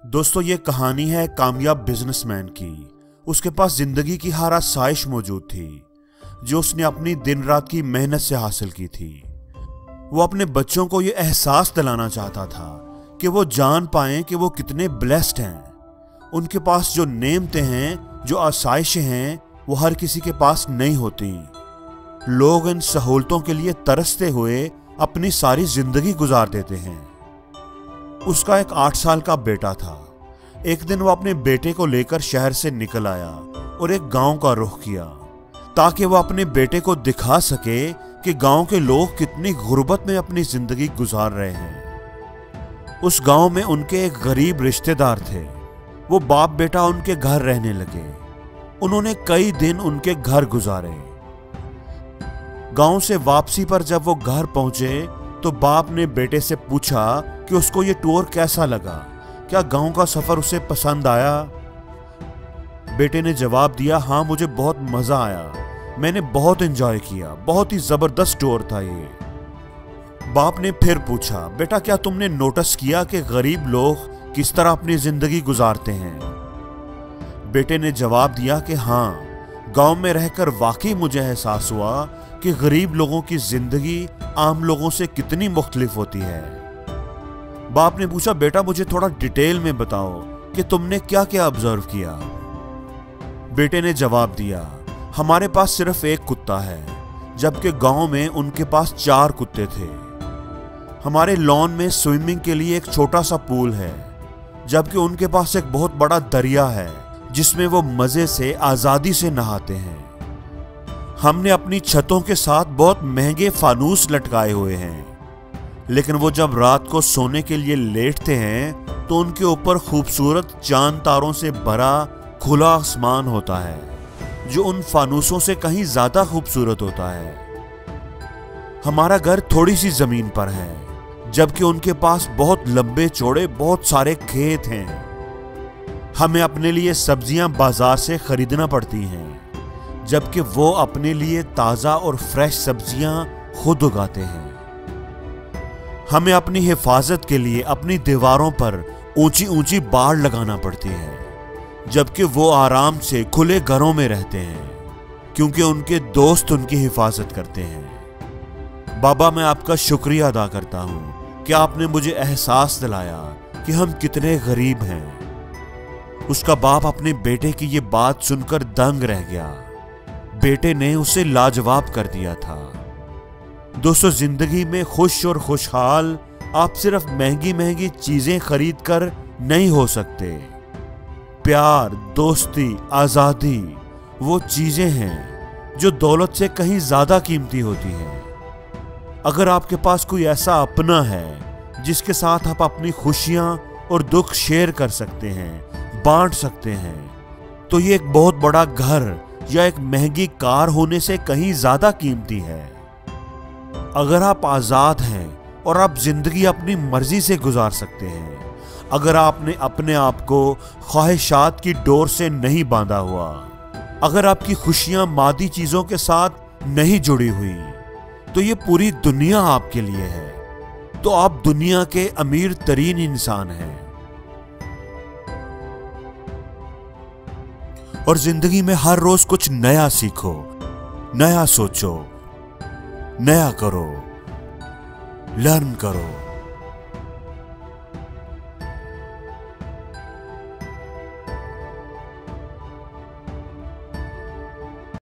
दोस्तों, ये कहानी है कामयाब बिजनेसमैन की। उसके पास जिंदगी की हर आसाइश मौजूद थी जो उसने अपनी दिन रात की मेहनत से हासिल की थी। वो अपने बच्चों को ये एहसास दिलाना चाहता था कि वो जान पाएं कि वो कितने ब्लेस्ड हैं। उनके पास जो नेमतें हैं, जो आसाइशें हैं, वो हर किसी के पास नहीं होती। लोग इन सहूलतों के लिए तरसते हुए अपनी सारी जिंदगी गुजार देते हैं। उसका एक 8 साल का बेटा था। एक दिन वो अपने बेटे को लेकर शहर से निकल आया और एक गांव का रुख किया ताकि वो अपने बेटे को दिखा सके कि गांव के लोग कितनी गुर्बत में अपनी जिंदगी गुजार रहे हैं। उस गांव में उनके एक गरीब रिश्तेदार थे। वो बाप बेटा उनके घर रहने लगे। उन्होंने कई दिन उनके घर गुजारे। गांव से वापसी पर जब वो घर पहुंचे तो बाप ने बेटे से पूछा कि उसको ये टूर कैसा लगा, क्या गांव का सफर उसे पसंद आया। बेटे ने जवाब दिया, हाँ मुझे बहुत मजा आया, मैंने बहुत एंजॉय किया, बहुत ही जबरदस्त टूर था ये। बाप ने फिर पूछा, बेटा क्या तुमने नोटिस किया कि गरीब लोग किस तरह अपनी जिंदगी गुजारते हैं। बेटे ने जवाब दिया कि हाँ, गांव में रहकर वाकई मुझे एहसास हुआ कि गरीब लोगों की जिंदगी आम लोगों से कितनी मुख्तलिफ होती है। बाप ने पूछा, बेटा मुझे थोड़ा डिटेल में बताओ कि तुमने क्या क्या ऑब्जर्व किया। बेटे ने जवाब दिया, हमारे पास सिर्फ एक कुत्ता है, जबकि गांव में उनके पास 4 कुत्ते थे। हमारे लॉन में स्विमिंग के लिए एक छोटा सा पूल है, जबकि उनके पास एक बहुत बड़ा दरिया है जिसमें वो मजे से आजादी से नहाते हैं। हमने अपनी छतों के साथ बहुत महंगे फानूस लटकाए हुए हैं, लेकिन वो जब रात को सोने के लिए लेटते हैं तो उनके ऊपर खूबसूरत चांद तारों से भरा खुला आसमान होता है जो उन फानूसों से कहीं ज्यादा खूबसूरत होता है। हमारा घर थोड़ी सी जमीन पर है, जबकि उनके पास बहुत लंबे चौड़े बहुत सारे खेत हैं। हमें अपने लिए सब्जियां बाजार से खरीदना पड़ती हैं, जबकि वो अपने लिए ताजा और फ्रेश सब्जियां खुद उगाते हैं। हमें अपनी हिफाजत के लिए अपनी दीवारों पर ऊंची ऊंची बाड़ लगाना पड़ती है, जबकि वो आराम से खुले घरों में रहते हैं क्योंकि उनके दोस्त उनकी हिफाजत करते हैं। बाबा, मैं आपका शुक्रिया अदा करता हूं कि आपने मुझे एहसास दिलाया कि हम कितने गरीब हैं। उसका बाप अपने बेटे की ये बात सुनकर दंग रह गया। बेटे ने उसे लाजवाब कर दिया था। दोस्तों, जिंदगी में खुश और खुशहाल आप सिर्फ महंगी महंगी चीजें खरीद कर नहीं हो सकते। प्यार, दोस्ती, आजादी वो चीजें हैं जो दौलत से कहीं ज्यादा कीमती होती हैं। अगर आपके पास कोई ऐसा अपना है जिसके साथ आप अपनी खुशियां और दुख शेयर कर सकते हैं, बांट सकते हैं, तो ये एक बहुत बड़ा घर या एक महंगी कार होने से कहीं ज्यादा कीमती है। अगर आप आजाद हैं और आप जिंदगी अपनी मर्जी से गुजार सकते हैं, अगर आपने अपने आप को ख्वाहिशात की डोर से नहीं बांधा हुआ, अगर आपकी खुशियां मादी चीजों के साथ नहीं जुड़ी हुई, तो ये पूरी दुनिया आपके लिए है। तो आप दुनिया के अमीर तरीन इंसान हैं। और जिंदगी में हर रोज कुछ नया सीखो, नया सोचो, नया करो, लर्न करो।